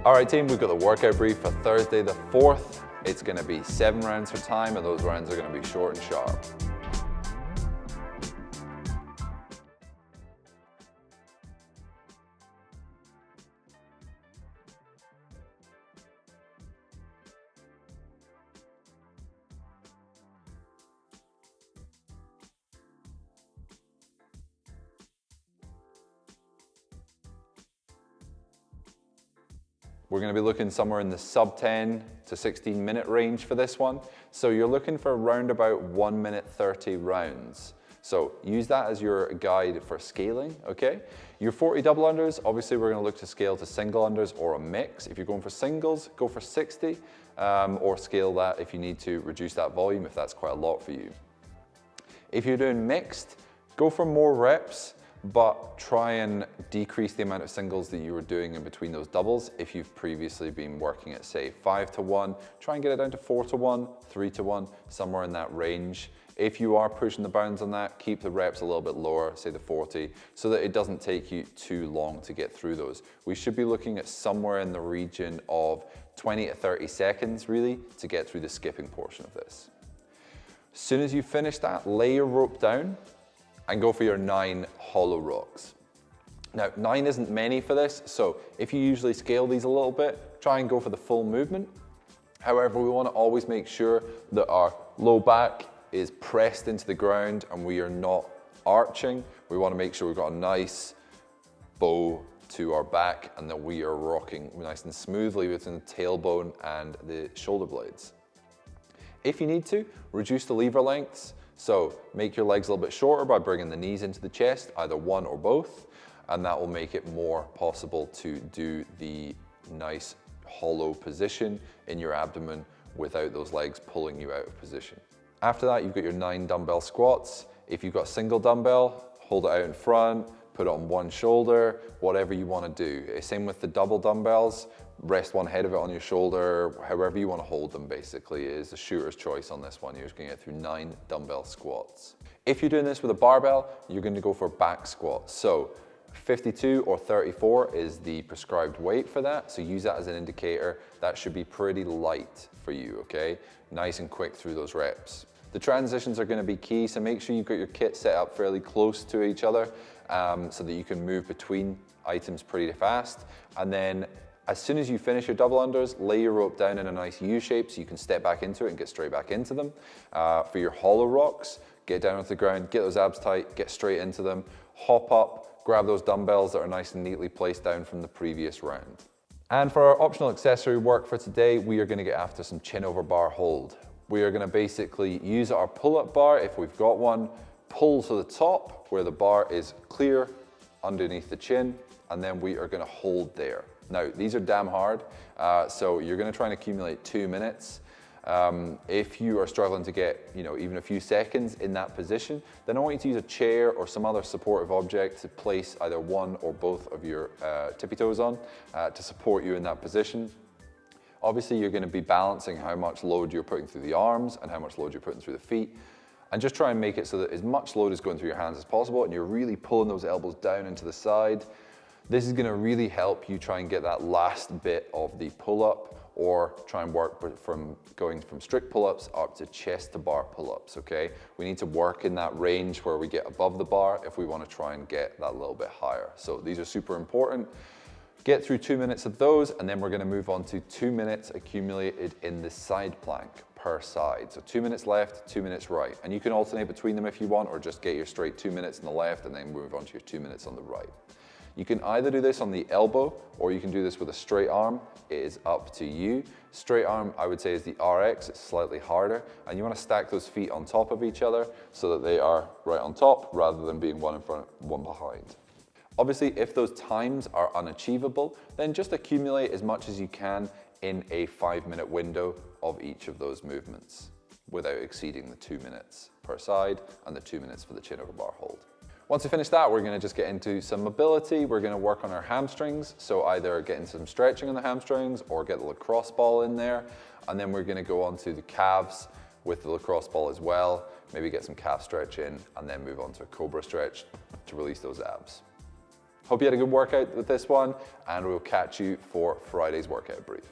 All right team, we've got the workout brief for Thursday the 4th. It's gonna be 7 rounds for time, and those rounds are gonna be short and sharp. We're going to be looking somewhere in the sub 10 to 16 minute range for this one. So you're looking for around about 1 minute 30 rounds. So use that as your guide for scaling, okay? Your 40 double unders, obviously we're going to look to scale to single unders or a mix. If you're going for singles, go for 60 or scale that if you need to reduce that volume if that's quite a lot for you. If you're doing mixed, go for more reps, but try and decrease the amount of singles that you were doing in between those doubles. If you've previously been working at say 5 to 1, try and get it down to 4 to 1, 3 to 1, somewhere in that range. If you are pushing the bounds on that, keep the reps a little bit lower, say the 40, so that it doesn't take you too long to get through those. We should be looking at somewhere in the region of 20 to 30 seconds really to get through the skipping portion of this. As soon as you finish that, lay your rope down and go for your 9 hollow rocks. Now, 9 isn't many for this, so if you usually scale these a little bit, try and go for the full movement. However, we want to always make sure that our low back is pressed into the ground and we are not arching. We want to make sure we've got a nice bow to our back and that we are rocking nice and smoothly within the tailbone and the shoulder blades. If you need to, reduce the lever lengths. So make your legs a little bit shorter by bringing the knees into the chest, either one or both, and that will make it more possible to do the nice hollow position in your abdomen without those legs pulling you out of position. After that, you've got your 9 dumbbell squats. If you've got a single dumbbell, hold it out in front, put it on one shoulder, whatever you want to do. Same with the double dumbbells. Rest one head of it on your shoulder, however you want to hold them basically is a shooter's choice on this one. You're just going to get through 9 dumbbell squats. If you're doing this with a barbell, you're going to go for back squats. So 52 or 34 is the prescribed weight for that. So use that as an indicator. That should be pretty light for you, okay? Nice and quick through those reps. The transitions are going to be key, so make sure you've got your kit set up fairly close to each other so that you can move between items pretty fast. And then as soon as you finish your double unders, lay your rope down in a nice U shape so you can step back into it and get straight back into them. For your hollow rocks, get down onto the ground, get those abs tight, get straight into them, hop up, grab those dumbbells that are nice and neatly placed down from the previous round. And for our optional accessory work for today, we are going to get after some chin over bar hold. We are going to basically use our pull-up bar if we've got one, pull to the top where the bar is clear underneath the chin, and then we are going to hold there. Now, these are damn hard, so you're going to try and accumulate 2 minutes. If you are struggling to get, even a few seconds in that position, then I want you to use a chair or some other supportive object to place either one or both of your tippy toes on to support you in that position. Obviously, you're going to be balancing how much load you're putting through the arms and how much load you're putting through the feet. And just try and make it so that as much load is going through your hands as possible and you're really pulling those elbows down into the side. This is going to really help you try and get that last bit of the pull-up or try and work from going from strict pull-ups up to chest to bar pull-ups, okay? We need to work in that range where we get above the bar if we want to try and get that little bit higher. So these are super important. Get through 2 minutes of those, and then we're going to move on to 2 minutes accumulated in the side plank per side. So 2 minutes left, 2 minutes right. And you can alternate between them if you want, or just get your straight 2 minutes on the left and then move on to your 2 minutes on the right. You can either do this on the elbow or you can do this with a straight arm. It is up to you. Straight arm, I would say, is the RX. It's slightly harder. And you want to stack those feet on top of each other so that they are right on top rather than being one in front, one behind. Obviously, if those times are unachievable, then just accumulate as much as you can in a 5-minute window of each of those movements without exceeding the 2 minutes per side and the 2 minutes for the chin over bar hold. Once we finish that, we're going to just get into some mobility. We're going to work on our hamstrings. So either get into some stretching on the hamstrings or get the lacrosse ball in there. And then we're going to go on to the calves with the lacrosse ball as well. Maybe get some calf stretch in and then move on to a cobra stretch to release those abs. Hope you had a good workout with this one, and we'll catch you for Friday's workout brief.